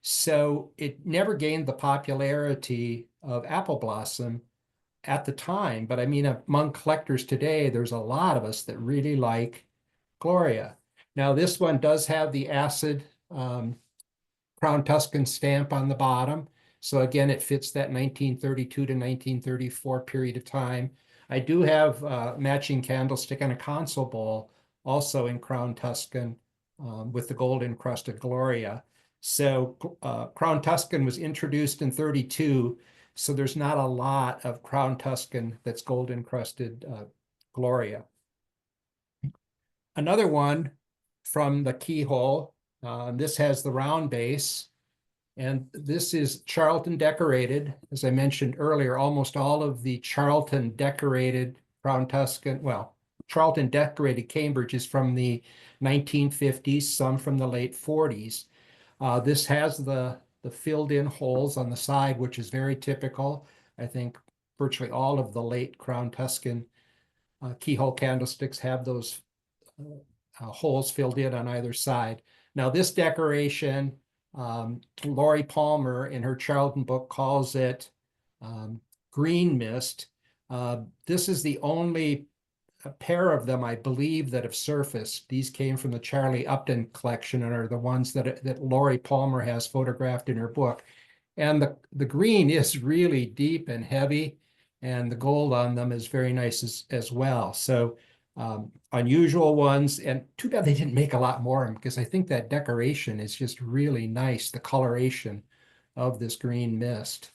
So it never gained the popularity of Apple Blossom at the time. But I mean, among collectors today, there's a lot of us that really like Gloria. Now, this one does have the acid Crown Tuscan stamp on the bottom. So again, it fits that 1932 to 1934 period of time. I do have a matching candlestick and a console bowl, also in Crown Tuscan with the gold encrusted Gloria. So Crown Tuscan was introduced in 32, so there's not a lot of Crown Tuscan that's gold encrusted Gloria. Another one from the keyhole, this has the round base, and this is Charlton decorated. As I mentioned earlier, almost all of the Charlton decorated Crown Tuscan, well, Charlton decorated Cambridge is from the 1950s, some from the late 40s. This has the filled in holes on the side, which is very typical. I think virtually all of the late Crown Tuscan keyhole candlesticks have those holes filled in on either side. Now this decoration, Lori Palmer in her Charlton book calls it green mist. This is the only pair of them, I believe, that have surfaced. These came from the Charlie Upton collection and are the ones that Lori Palmer has photographed in her book. And the green is really deep and heavy, and the gold on them is very nice as well. So unusual ones, and too bad they didn't make a lot more of them, because I think that decoration is just really nice, the coloration of this green mist.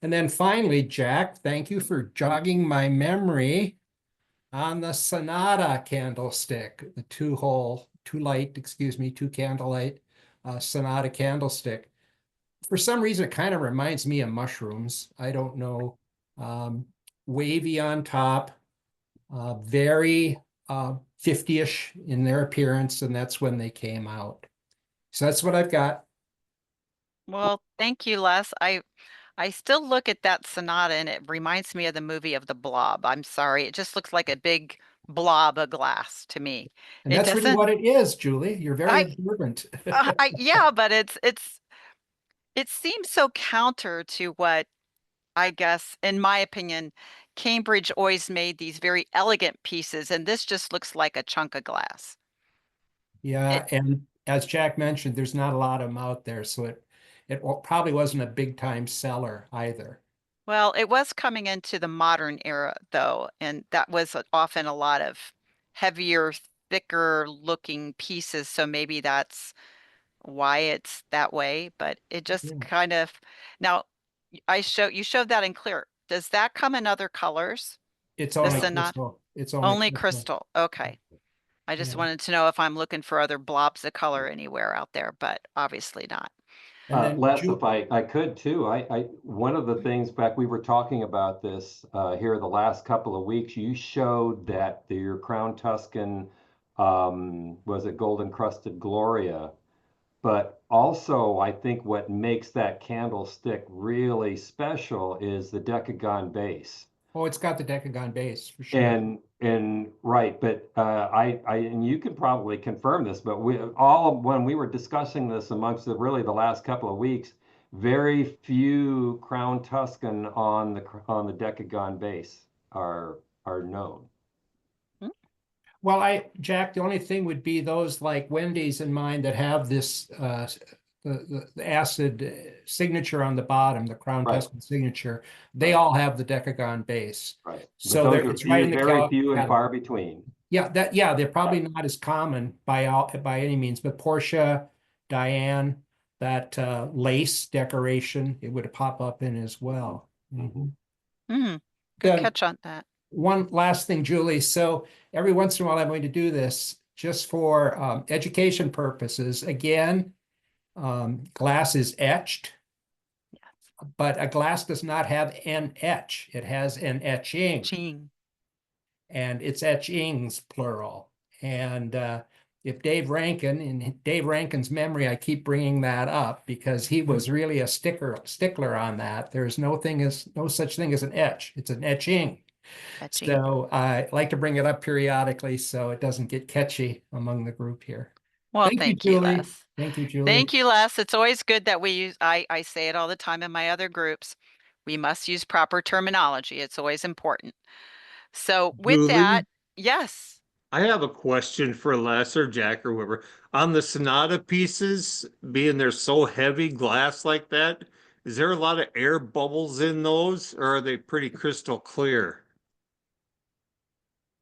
And then finally, Jack, thank you for jogging my memory on the Sonata candlestick, the two candlelight Sonata candlestick. For some reason, it kind of reminds me of mushrooms. I don't know. Wavy on top, very 50-ish in their appearance, and that's when they came out. So that's what I've got. Well, thank you, Les. I still look at that Sonata and it reminds me of the movie of the Blob. I'm sorry. It just looks like a big blob of glass to me. And It that's really doesn't, what it is, Julie. You're very I, observant. yeah, but it seems so counter to what, I guess, in my opinion, Cambridge always made these very elegant pieces, and this just looks like a chunk of glass. Yeah, It, and as Jack mentioned, there's not a lot of them out there, so it probably wasn't a big time seller either. well, it was coming into the modern era, though, and that was often a lot of heavier, thicker looking pieces, so maybe that's why it's that way, but it just Yeah. kind of, now you showed that in clear. Does that come in other colors? It's The only Sonata? crystal. It's only Only crystal. crystal. Okay. I just Yeah. wanted to know if I'm looking for other blobs of color anywhere out there, but obviously not. And then Les, if I could too, one of the things back, we were talking about this here the last couple of weeks. You showed that your Crown Tuscan was it Golden Crusted Gloria, but also I think what makes that candlestick really special is the Decagon base. oh, it's got the Decagon base for sure. And right, but I and you can probably confirm this, but we all when we were discussing this amongst really the last couple of weeks, very few Crown Tuscan on the Decagon base are known. Well, Jack, the only thing would be those like Wendy's and mine that have this the acid signature on the bottom, the Crown Right. Tuscan signature. They Right. all have the Decagon base. Right. But So those there, are it's right in the very few and category. far between. Yeah, they're probably not as common by any means, but Portia, Diane, that lace decoration, it would pop up in as well. Mhm. Good Then catch on that. one last thing, Julie. So every once in a while, I'm going to do this just for education purposes. Again, glass is etched, but a glass does not have an etch. It has an etching. Ching. And it's etchings plural. And if Dave Rankin, in Dave Rankin's memory, I keep bringing that up because he was really a stickler on that. There's no such thing as an etch. It's an etching. Etching. So I like to bring it up periodically so it doesn't get catchy among the group here. Well, Thank you, thank you, Julie. Les. Thank you, Julie. Thank you, Les. It's always good that we use, I say it all the time in my other groups. We must use proper terminology. It's always important. So with that, Julie, yes. I have a question for Les or Jack or whoever. On the Sonata pieces, being they're so heavy glass like that, is there a lot of air bubbles in those, or are they pretty crystal clear?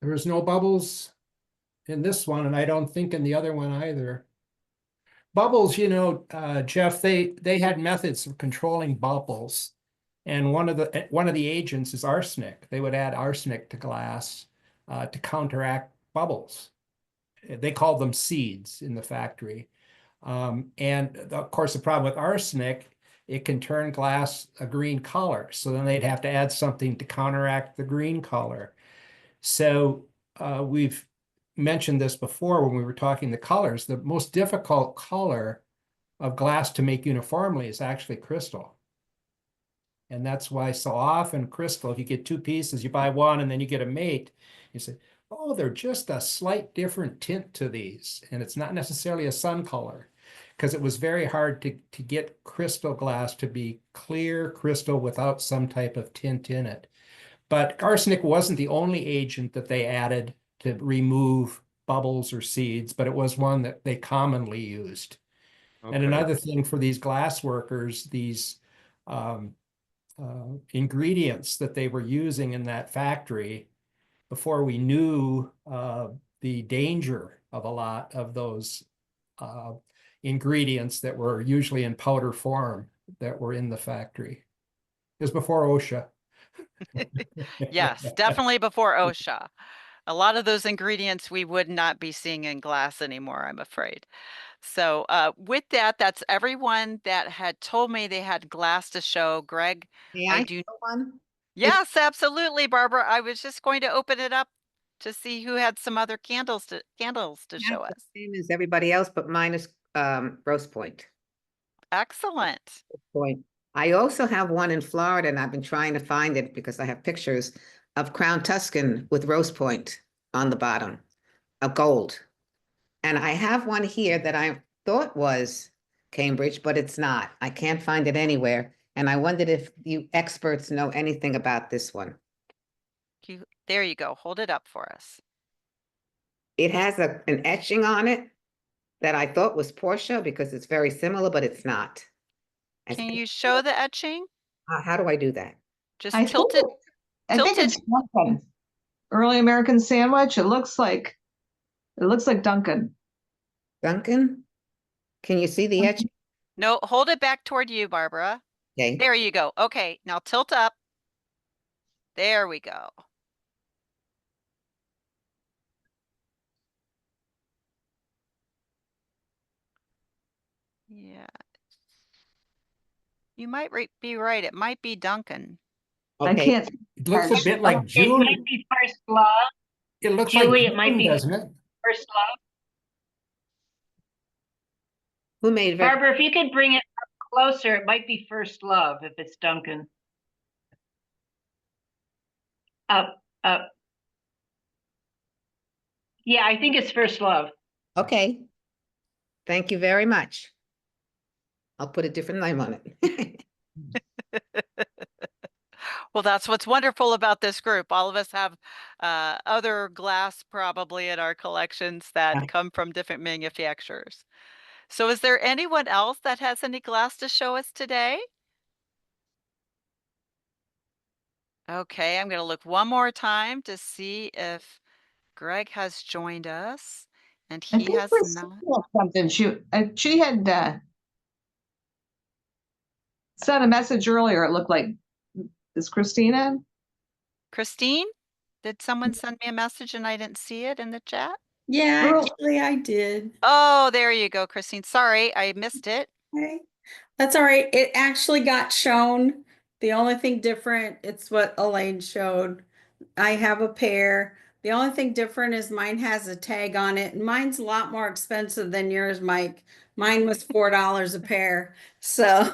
There was no bubbles in this one, and I don't think in the other one either. Bubbles, Jeff, they had methods of controlling bubbles. And one of the agents is arsenic. They would add arsenic to glass to counteract bubbles. They called them seeds in the factory. And of course, the problem with arsenic, it can turn glass a green color. So then they'd have to add something to counteract the green color. So we've mentioned this before when we were talking the colors. The most difficult color of glass to make uniformly is actually crystal. And that's why so often crystal, if you get two pieces, you buy one and then you get a mate, you say, oh, they're just a slight different tint to these. And it's not necessarily a sun color because it was very hard to get crystal glass to be clear crystal without some type of tint in it. But arsenic wasn't the only agent that they added to remove bubbles or seeds, but it was one that they commonly used. And Okay. another thing for these glass workers, these ingredients that they were using in that factory before we knew the danger of a lot of those ingredients that were usually in powder form that were in the factory. It was before OSHA. Yes, definitely before OSHA. A lot of those ingredients we would not be seeing in glass anymore, I'm afraid. So with that, that's everyone that had told me they had glass to show. Greg, May I I do. show one? Yes, absolutely, Barbara. I was just going to open it up to see who had some other candles to show Not the us. same as everybody else, but mine is Rose Point. Excellent. Point. I also have one in Florida, and I've been trying to find it because I have pictures of Crown Tuscan with Rose Point on the bottom, a gold. And I have one here that I thought was Cambridge, but it's not. I can't find it anywhere. And I wondered if you experts know anything about this one. There you go. Hold it up for us. It has an etching on it that I thought was Portia because it's very similar, but it's not. Can you show the etching? How do I do that? Just I tilt think it. I think it's Duncan. Early American sandwich. It looks like Duncan. Duncan? Can you see the etching? No, hold it back toward you, Barbara. Okay. There you go. Okay, now tilt up. There we go. Yeah. You might be right. It might be Duncan. I Okay, can't. It looks a bit like It Julie. might be First Love. It looks like Julie, it might June, be doesn't it? First Love. who made it? Barbara, if you could bring it up closer, it might be First Love if it's Duncan. Up, up. Yeah, I think it's First Love. Okay. Thank you very much. I'll put a different name on it. Well, that's what's wonderful about this group. All of us have other glass probably in our collections that Yeah. come from different manufacturers. So is there anyone else that has any glass to show us today? Okay, I'm going to look one more time to see if Greg has joined us, and I he think has Christina not. had something. She had sent a message earlier. It looked like, is Christina? Christine, did someone send me a message and I didn't see it in the chat? Yeah, Earl- actually, I did. Oh, there you go, Christine. Sorry, I missed it. Okay. That's all right. It actually got shown. The only thing different, it's what Elaine showed. I have a pair. The only thing different is mine has a tag on it, and mine's a lot more expensive than yours, Mike. Mine was $4 a pair. So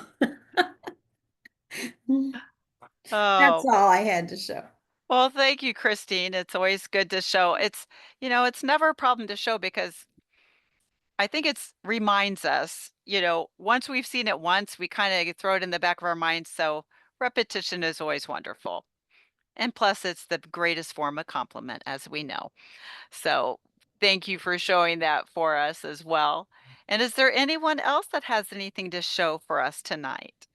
that's Oh, all I had to show. well, thank you, Christine. It's always good to show. It's never a problem to show because I think it's reminds us, once we've seen it once, we kind of throw it in the back of our minds. So repetition is always wonderful. And plus, it's the greatest form of compliment, as we know. So thank you for showing that for us as well. And is there anyone else that has anything to show for us tonight?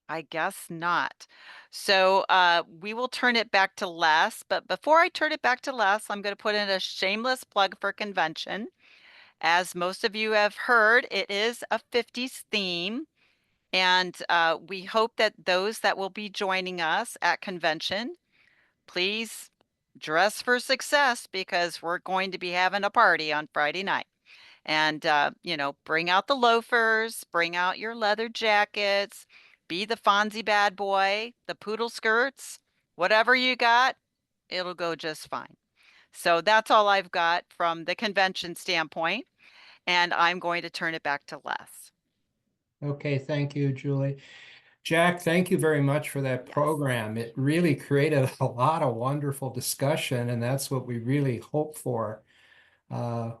I guess not. So we will turn it back to Les. But before I turn it back to Les, I'm going to put in a shameless plug for convention. As most of you have heard, it is a 50s theme. And we hope that those that will be joining us at convention, please dress for success because we're going to be having a party on Friday night. And, bring out the loafers, bring out your leather jackets, be the Fonzie bad boy, the poodle skirts, whatever you got, it'll go just fine. So that's all I've got from the convention standpoint. And I'm going to turn it back to Les. Okay, thank you, Julie. Jack, thank you very much for that Yes. program. It really created a lot of wonderful discussion, and that's what we really hope for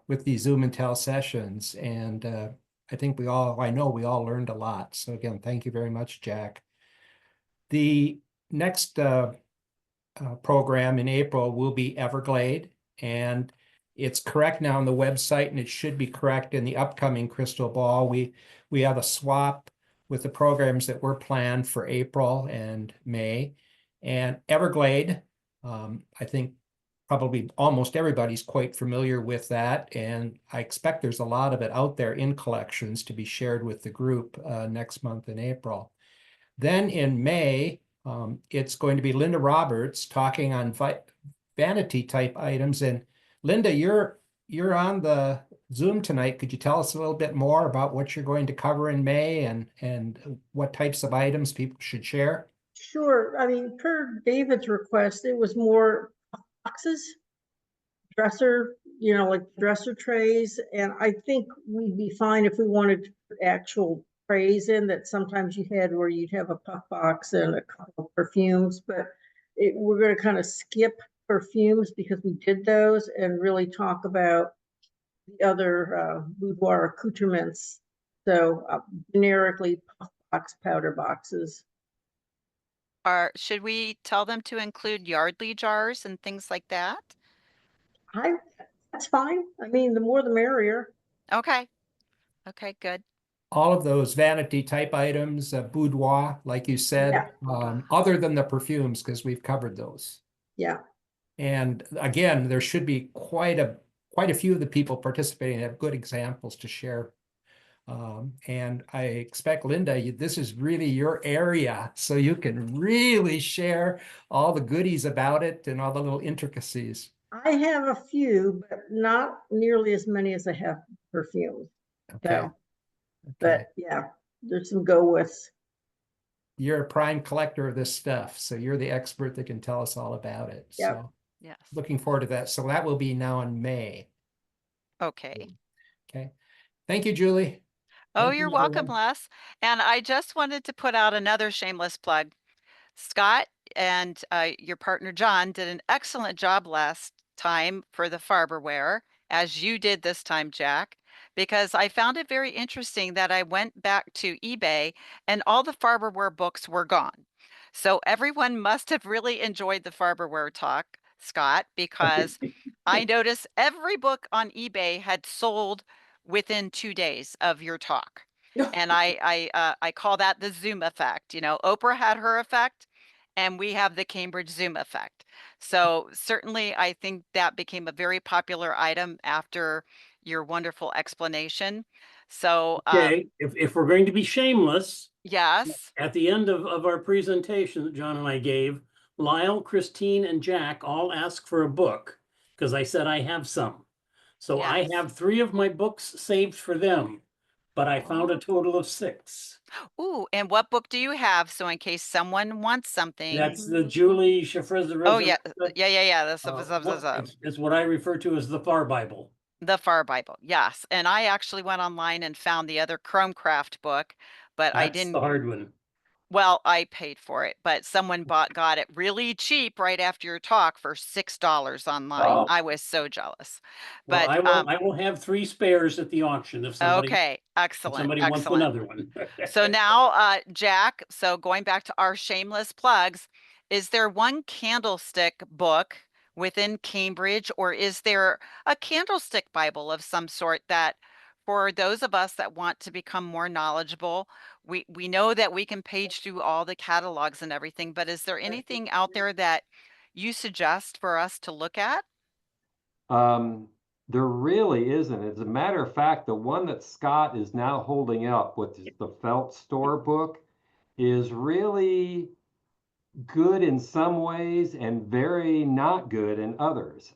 with these Zoom and Tell sessions. And I know we all learned a lot. So again, thank you very much, Jack. The next program in April will be Everglade, and it's correct now on the website, and it should be correct in the upcoming Crystal Ball. We have a swap with the programs that were planned for April and May. And Everglade, I think probably almost everybody's quite familiar with that, and I expect there's a lot of it out there in collections to be shared with the group next month in April. Then in May, it's going to be Linda Roberts talking on vanity type items. And Linda, you're on the Zoom tonight. Could you tell us a little bit more about what you're going to cover in May and what types of items people should share? Sure. I mean, per David's request, it was more boxes, dresser, like dresser trays. And I think we'd be fine if we wanted to put actual trays in that sometimes you had where you'd have a puff box and a couple of perfumes, but we're going to kind of skip perfumes because we did those and really talk about the other boudoir accoutrements. So generically puff box, powder boxes. Should we tell them to include Yardley jars and things like that? That's fine. I mean, the more the merrier. Okay. Okay, good. All of those vanity type items, boudoir, like you said, other than the perfumes, because we've covered those. Yeah. And again, there should be quite a few of the people participating have good examples to share. And I expect, Linda, this is really your area, so you can really share all the goodies about it and all the little intricacies. I have a few, but not nearly as many as I have perfumes. Okay. So, but yeah. there's some go with. You're a prime collector of this stuff, so you're the expert that can tell us all about it. Yep. So Yes. looking forward to that. So that will be now in May. Okay. Okay. Thank you, Julie. Oh, Thank you, you're welcome, everyone. Les. And I just wanted to put out another shameless plug. Scott and your partner John did an excellent job last time for the Farberware, as you did this time, Jack, because I found it very interesting that I went back to eBay and all the Farberware books were gone. So everyone must have really enjoyed the Farberware talk, Scott, because I noticed every book on eBay had sold within 2 days of your talk. And I call that the Zoom effect. You know, Oprah had her effect, and we have the Cambridge Zoom effect. So certainly, I think that became a very popular item after your wonderful explanation. So, Okay, if we're going to be shameless, yes, at the end of our presentation that John and I gave, Lyle, Christine, and Jack all asked for a book because I said I have some. So I yes. have 3 of my books saved for them, but I found a total of 6. Ooh, and what book do you have? So in case someone wants something. That's the Julie Schiffer's The Oh yeah, Resurrection. yeah. That's It's what I refer to as the Far Bible. the Far Bible. Yes, and I actually went online and found the other Chromecraft book, but I That's the didn't. hard one. Well, I paid for it, but someone got it really cheap right after your talk for $6 online. Oh. I was so jealous. Well, But I will have 3 spares at the auction if okay, if excellent, somebody wants excellent. another one. So now, Jack, so going back to our shameless plugs, is there one candlestick book within Cambridge, or is there a candlestick Bible of some sort that for those of us that want to become more knowledgeable, we know that we can page through all the catalogs and everything, but is there anything out there that you suggest for us to look at? There really isn't. As a matter of fact, the one that Scott is now holding up, which is the Felt Store book, is really good in some ways and very not good in others.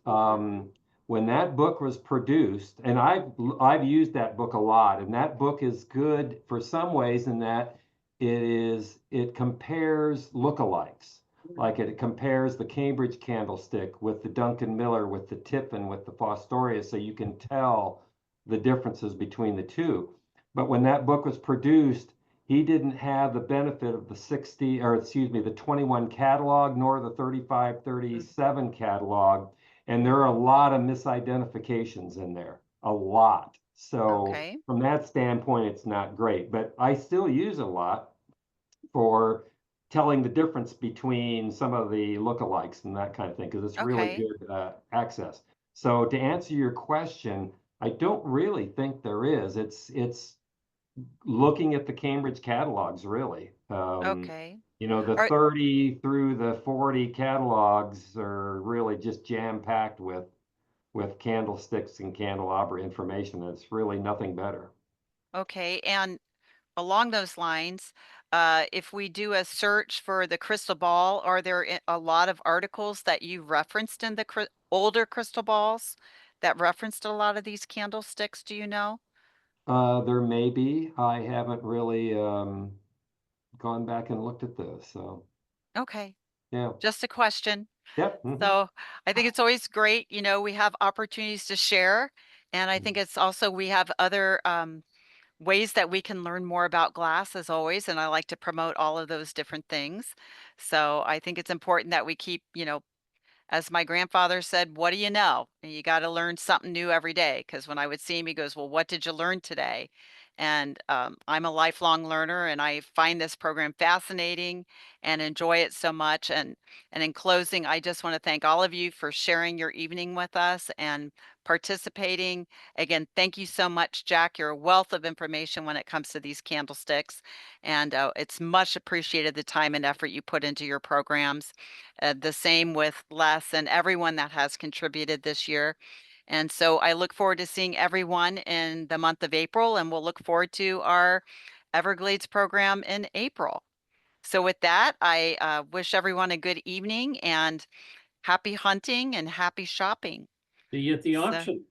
When that book was produced, and I've used that book a lot, and that book is good for some ways in that it compares lookalikes. Like it compares the Cambridge candlestick with the Duncan Miller, with the Tiffin, with the Fostoria, so you can tell the differences between the two. But when that book was produced, he didn't have the benefit of the 60, or excuse me, the 21 catalog, nor the 35, 37 catalog. And there are a lot of misidentifications in there, a lot. So Okay. from that standpoint, it's not great, but I still use a lot for telling the difference between some of the lookalikes and that kind of thing, because it's really Okay. good access. So to answer your question, I don't really think there is. It's looking at the Cambridge catalogs, really. Okay. You know, the Are 30 through the 40 catalogs are really just jam-packed with candlesticks and candelabra information. It's really nothing better. okay. And along those lines, if we do a search for the crystal ball, are there a lot of articles that you referenced in the older crystal balls that referenced a lot of these candlesticks? Do you know? There may be. I haven't really gone back and looked at those. So Okay, yeah. just a question. Yep. So I think it's always great, you know, we have opportunities to share. And I think it's also, we have other ways that we can learn more about glass as always. And I like to promote all of those different things. So I think it's important that we keep, you know, as my grandfather said, what do you know? And you got to learn something new every day. Because when I would see him, he goes, well, what did you learn today? And I'm a lifelong learner and I find this program fascinating and enjoy it so much. And in closing, I just want to thank all of you for sharing your evening with us and participating. Again, thank you so much, Jack. You're a wealth of information when it comes to these candlesticks. And it's much appreciated the time and effort you put into your programs. The same with Les and everyone that has contributed this year. And so I look forward to seeing everyone in the month of April, and we'll look forward to our Everglades program in April. So with that, I wish everyone a good evening and happy hunting and happy shopping. See you at the So, auction.